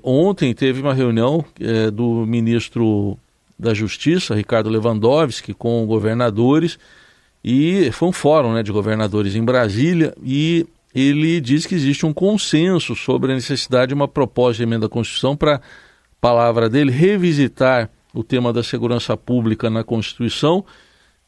Ontem teve uma reunião do ministro da Justiça, Ricardo Lewandowski, com governadores, e foi um fórum, né, de governadores em Brasília, e ele diz que existe um consenso sobre a necessidade de uma proposta de emenda à Constituição para, palavra dele, revisitar o tema da segurança pública na Constituição.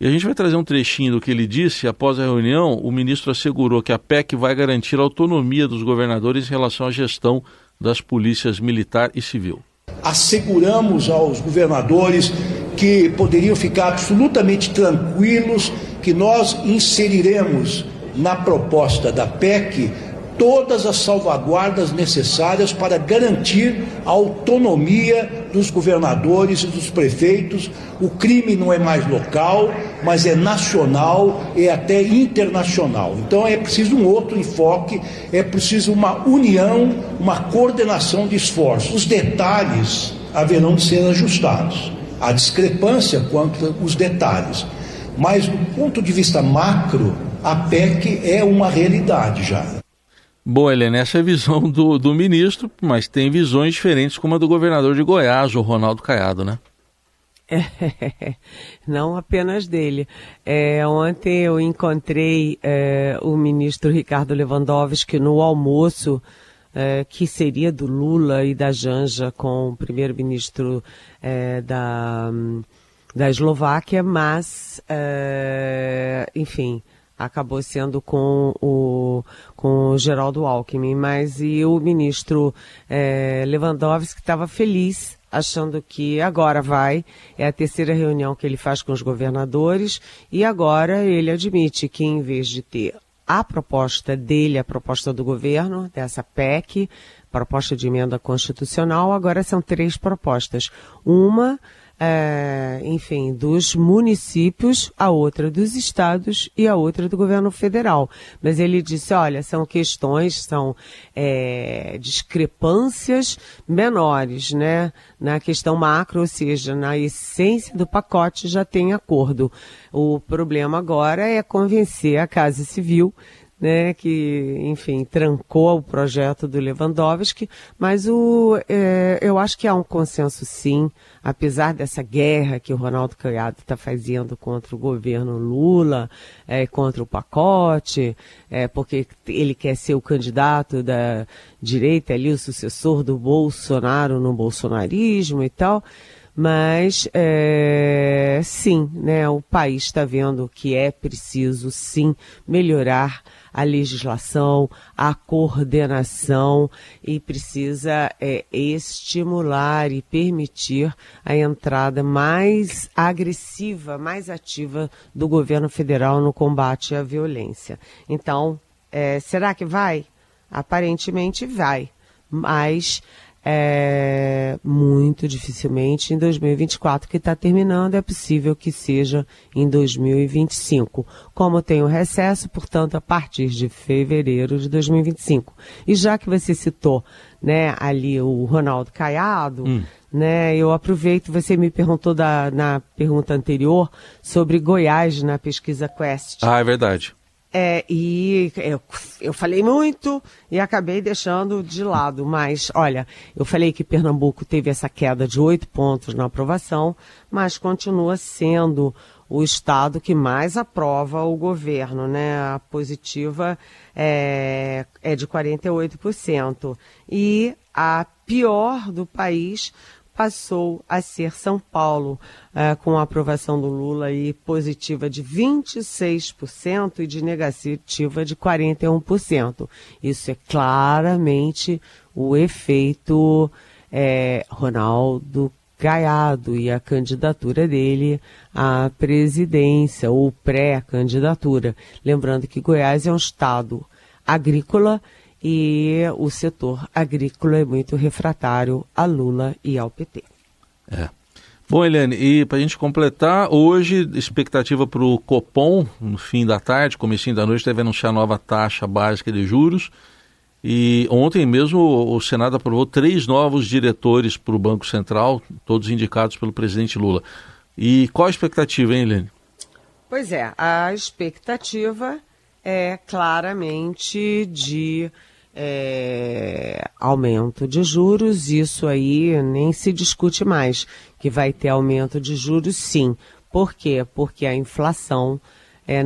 E a gente vai trazer um trechinho do que ele disse. Após a reunião, o ministro assegurou que a PEC vai garantir a autonomia dos governadores em relação à gestão das polícias militar e civil. Asseguramos aos governadores que poderiam ficar absolutamente tranquilos que nós inseriremos na proposta da PEC todas as salvaguardas necessárias para garantir a autonomia dos governadores e dos prefeitos. O crime não é mais local, mas é nacional e até internacional. Então é preciso um outro enfoque, é preciso uma união, uma coordenação de esforços. Os detalhes haverão de ser ajustados. Há discrepância quanto aos detalhes, mas do ponto de vista macro, a PEC é uma realidade já. Bom, Helena, essa é a visão do ministro, mas tem visões diferentes como a do governador de Goiás, o Ronaldo Caiado, né? Não apenas dele. Ontem eu encontrei o ministro Ricardo Lewandowski no almoço, que seria do Lula e da Janja com o primeiro-ministro da Eslováquia, mas, enfim, acabou sendo com o Geraldo Alckmin, mas e o ministro Lewandowski estava feliz, achando que agora é a terceira reunião que ele faz com os governadores, e agora ele admite que em vez de ter a proposta dele, a proposta do governo, dessa PEC, proposta de emenda constitucional, agora são 3 propostas. Uma enfim, dos municípios, a outra dos estados e a outra do governo federal. Mas ele disse, olha, são questões, são discrepâncias menores, né? Na questão macro, ou seja, na essência do pacote já tem acordo. O problema agora é convencer a Casa Civil, né, que, enfim, trancou o projeto do Lewandowski, mas eu acho que há um consenso, sim, apesar dessa guerra que o Ronaldo Caiado está fazendo contra o governo Lula, contra o pacote, porque ele quer ser o candidato da direita ali, o sucessor do Bolsonaro no bolsonarismo e tal. Mas, sim, né, o país está vendo que é preciso, sim, melhorar a legislação, a coordenação e precisa estimular e permitir a entrada mais agressiva, mais ativa do governo federal no combate à violência. Então, será que vai? Aparentemente vai, mas muito dificilmente em 2024, que está terminando, é possível que seja em 2025. Como tem o recesso, portanto, a partir de fevereiro de 2025. E já que você citou, né, ali o Ronaldo Caiado, né, eu aproveito, você me perguntou na pergunta anterior sobre Goiás na pesquisa Quest. Ah, é verdade. E eu falei muito e acabei deixando de lado, mas olha, eu falei que Pernambuco teve essa queda de 8 pontos na aprovação, mas continua sendo o estado que mais aprova o governo, né? A positiva é de 48%. E a pior do país passou a ser São Paulo, com a aprovação do Lula aí positiva de 26% e de negativa de 41%. Isso é claramente o efeito Ronaldo Caiado e a candidatura dele à presidência, ou pré-candidatura. Lembrando que Goiás é um estado agrícola e o setor agrícola é muito refratário a Lula e ao PT. Bom, Eliane, e para a gente completar, hoje, expectativa para o Copom, no fim da tarde, comecinho da noite, deve anunciar a nova taxa básica de juros. E ontem mesmo o Senado aprovou 3 novos diretores para o Banco Central, todos indicados pelo presidente Lula. E qual a expectativa, hein, Eliane? Pois é, a expectativa é claramente de aumento de juros, isso aí nem se discute mais, que vai ter aumento de juros sim. Por quê? Porque a inflação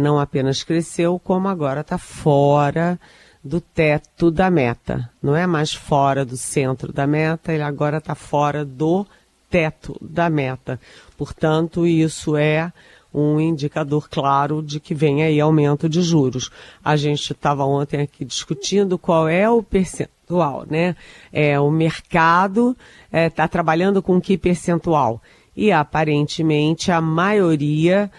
não apenas cresceu, como agora está fora do teto da meta. Não é mais fora do centro da meta, ele agora está fora do teto da meta. Portanto, isso é um indicador claro de que vem aí aumento de juros. A gente estava ontem aqui discutindo qual é o percentual, né? O mercado está trabalhando com que percentual? E aparentemente a maioria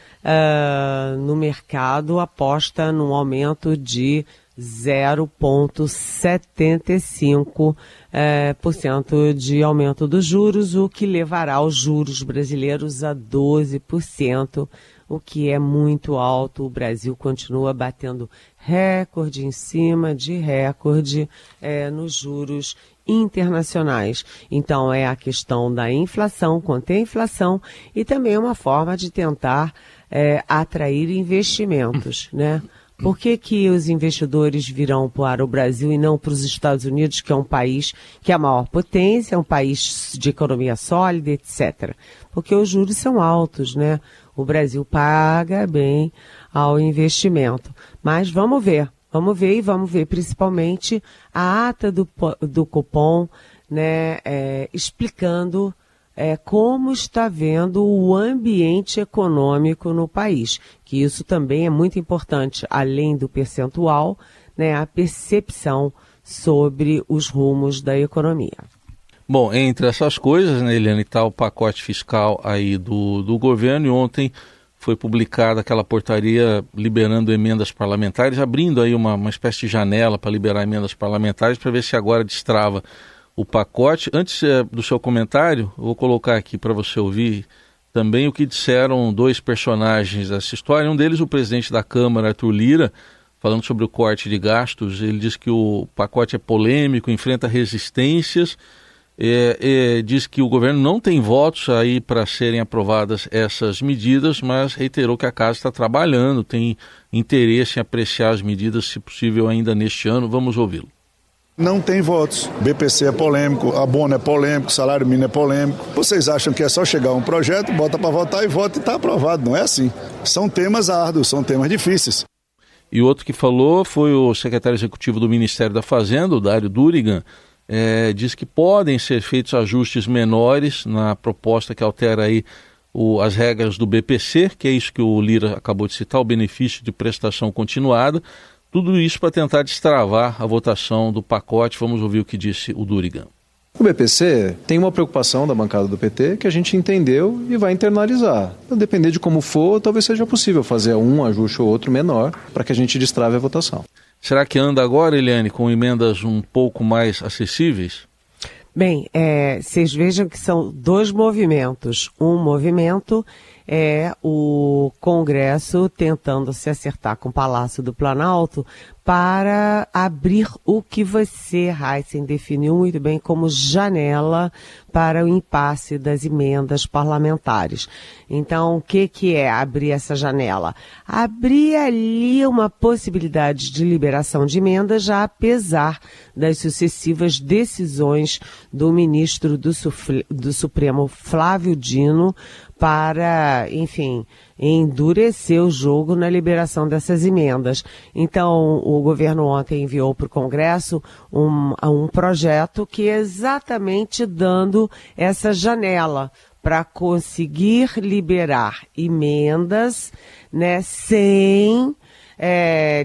no mercado aposta num aumento de 0,75% de aumento dos juros, o que levará os juros brasileiros a 12%, o que é muito alto. O Brasil continua batendo recorde em cima de recorde nos juros internacionais. Então é a questão da inflação, conter a inflação e também uma forma de tentar atrair investimentos, né? Por que os investidores virão para o Brasil e não para os Estados Unidos, que é um país que é a maior potência, é um país de economia sólida, etc. Porque os juros são altos, né? O Brasil paga bem ao investimento. Mas vamos ver principalmente a ata do Copom, né, explicando como está vendo o ambiente econômico no país, que isso também é muito importante, além do percentual, né, a percepção sobre os rumos da economia. Bom, entre essas coisas, né, Eliane, está o pacote fiscal aí do governo, e ontem foi publicada aquela portaria liberando emendas parlamentares, abrindo aí uma espécie de janela para liberar emendas parlamentares, para ver se agora destrava o pacote. Antes do seu comentário, eu vou colocar aqui para você ouvir também o que disseram dois personagens dessa história. Um deles, o presidente da Câmara, Arthur Lira, falando sobre o corte de gastos. Ele diz que o pacote é polêmico, enfrenta resistências, diz que o governo não tem votos aí para serem aprovadas essas medidas, mas reiterou que a casa está trabalhando, tem interesse em apreciar as medidas, se possível, ainda neste ano. Vamos ouvi-lo. Não tem votos. BPC é polêmico, abono é polêmico, salário mínimo é polêmico. Vocês acham que é só chegar um projeto, bota para votar e vota e está aprovado. Não é assim. São temas árduos, são temas difíceis. E outro que falou foi o secretário executivo do Ministério da Fazenda, o Dário Durigan. Diz que podem ser feitos ajustes menores na proposta que altera aí as regras do BPC, que é isso que o Lira acabou de citar, o benefício de prestação continuada. Tudo isso para tentar destravar a votação do pacote. Vamos ouvir o que disse o Durigan. O BPC tem uma preocupação da bancada do PT que a gente entendeu e vai internalizar. Então, depender de como for, talvez seja possível fazer um ajuste ou outro menor para que a gente destrave a votação. Será que anda agora, Eliane, com emendas um pouco mais acessíveis? Bem, vocês vejam que são dois movimentos. Um movimento é o Congresso tentando se acertar com o Palácio do Planalto para abrir o que você, Heisen, definiu muito bem como janela para o impasse das emendas parlamentares. Então, o que é abrir essa janela? Abrir ali uma possibilidade de liberação de emendas, já apesar das sucessivas decisões do ministro do Supremo, Flávio Dino, para, enfim, endurecer o jogo na liberação dessas emendas. Então, o governo ontem enviou para o Congresso um projeto que é exatamente dando essa janela para conseguir liberar emendas, né, sem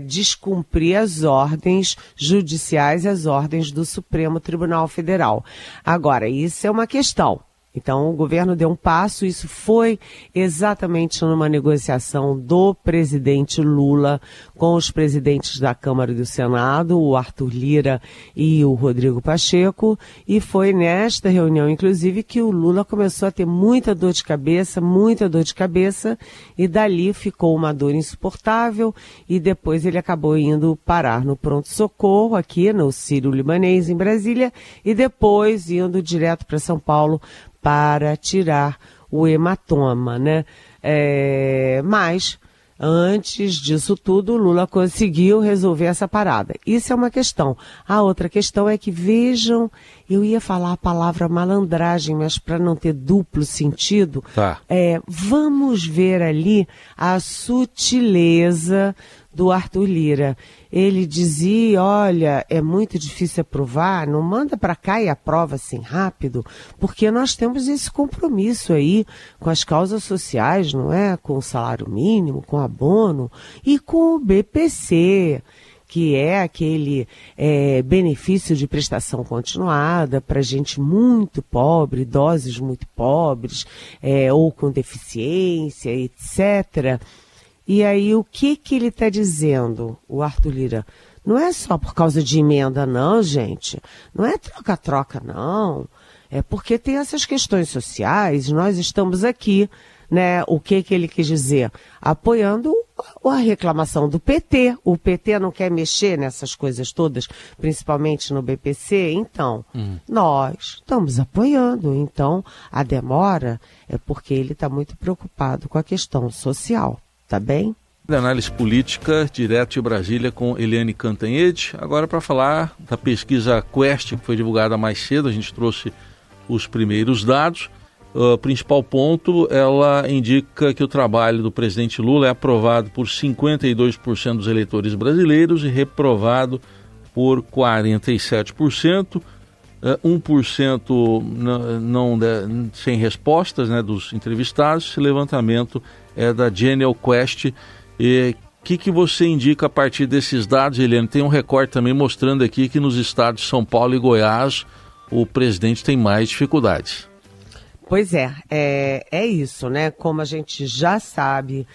descumprir as ordens judiciais e as ordens do Supremo Tribunal Federal. Agora, isso é uma questão. Então, o governo deu um passo, isso foi exatamente numa negociação do presidente Lula com os presidentes da Câmara e do Senado, o Arthur Lira e o Rodrigo Pacheco, e foi nesta reunião, inclusive, que o Lula começou a ter muita dor de cabeça, e dali ficou uma dor insuportável, e depois ele acabou indo parar no pronto-socorro, aqui no Sírio-Libanês, em Brasília, e depois indo direto para São Paulo, para tirar o hematoma, né? Mas Antes disso tudo, o Lula conseguiu resolver essa parada. Isso é uma questão. A outra questão é que, vejam, eu ia falar a palavra malandragem, mas para não ter duplo sentido, vamos ver ali a sutileza do Arthur Lira. Ele dizia, olha, é muito difícil aprovar, não manda para cá e aprova assim rápido, porque nós temos esse compromisso aí com as causas sociais, não é? Com o salário mínimo, com abono e com o BPC, que é aquele benefício de prestação continuada para gente muito pobre, idosos muito pobres, ou com deficiência, etc. E aí, o que ele está dizendo, o Arthur Lira? Não é só por causa de emenda, não, gente. Não é troca-troca, não. É porque tem essas questões sociais, nós estamos aqui, né? O que ele quis dizer? Apoiando a reclamação do PT. O PT não quer mexer nessas coisas todas, principalmente no BPC. Então, nós estamos apoiando. Então, a demora é porque ele está muito preocupado com a questão social. Tá bem? Análise política, direto de Brasília com Eliane Cantanhede. Agora para falar da pesquisa Quest, que foi divulgada mais cedo, a gente trouxe os primeiros dados. O principal ponto, ela indica que o trabalho do presidente Lula é aprovado por 52% dos eleitores brasileiros e reprovado por 47%. 1% sem respostas, né, dos entrevistados. Esse levantamento é da Genial Quest. O que você indica a partir desses dados, Eliane? Tem um recorte também mostrando aqui que nos estados de São Paulo e Goiás o presidente tem mais dificuldades. Pois é isso, né? Como a gente já sabe,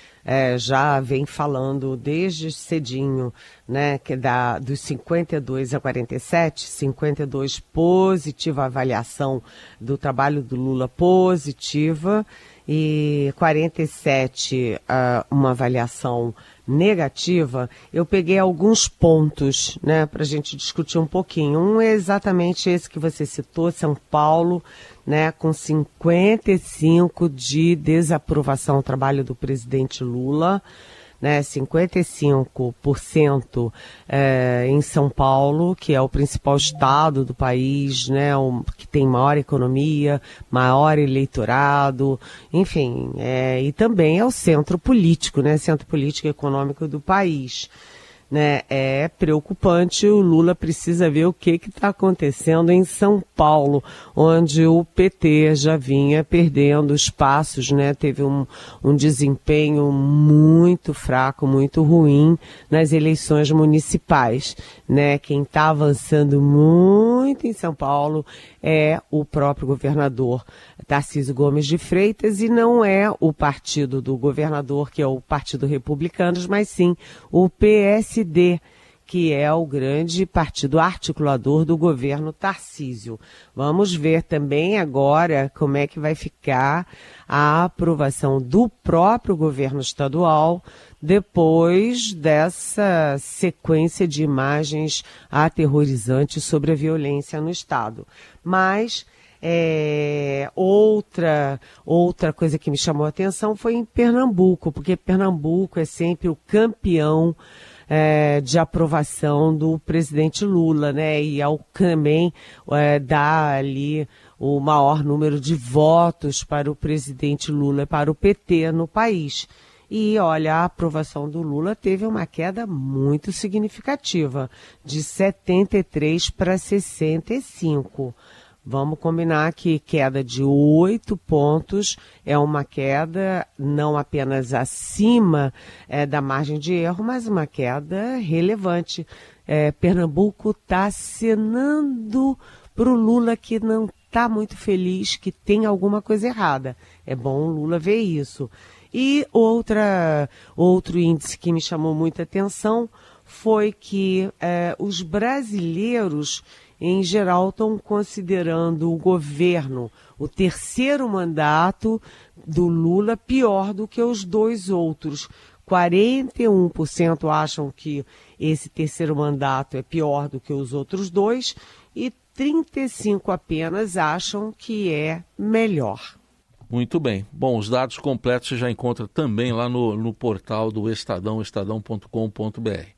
já vem falando desde cedinho, né? Que dos 52 a 47, 52 positiva, avaliação do trabalho do Lula positiva, e 47 uma avaliação negativa. Eu peguei alguns pontos, né, para a gente discutir um pouquinho. Um é exatamente esse que você citou, São Paulo, né, com 55 de desaprovação ao trabalho do presidente Lula, né, 55% em São Paulo, que é o principal estado do país, né, que tem maior economia, maior eleitorado, enfim, e também é o centro político, né, centro político e econômico do país. Né, é preocupante. O Lula precisa ver o que está acontecendo em São Paulo, onde o PT já vinha perdendo espaços, né, teve um desempenho muito fraco, muito ruim nas eleições municipais, né. Quem está avançando muito em São Paulo é o próprio governador Tarcísio Gomes de Freitas, e não é o partido do governador, que é o Partido Republicano, mas sim o PSD, que é o grande partido articulador do governo Tarcísio. Vamos ver também agora como é que vai ficar a aprovação do próprio governo estadual depois dessa sequência de imagens aterrorizantes sobre a violência no estado. Mas outra coisa que me chamou a atenção foi em Pernambuco, porque Pernambuco é sempre o campeão de aprovação do presidente Lula, né? E também dá ali o maior número de votos para o presidente Lula e para o PT no país. E, olha, a aprovação do Lula teve uma queda muito significativa, de 73 para 65. Vamos combinar que queda de 8 pontos é uma queda não apenas acima da margem de erro, mas uma queda relevante. Pernambuco está acenando para o Lula, que não está muito feliz, que tem alguma coisa errada. É bom o Lula ver isso. E outro índice que me chamou muita atenção foi que os brasileiros, em geral, estão considerando o governo, o terceiro mandato do Lula, pior do que os dois outros. 41% acham que esse terceiro mandato é pior do que os outros dois e 35% apenas acham que é melhor. Muito bem. Bom, os dados completos você já encontra também lá no portal do Estadão, estadão.com.br.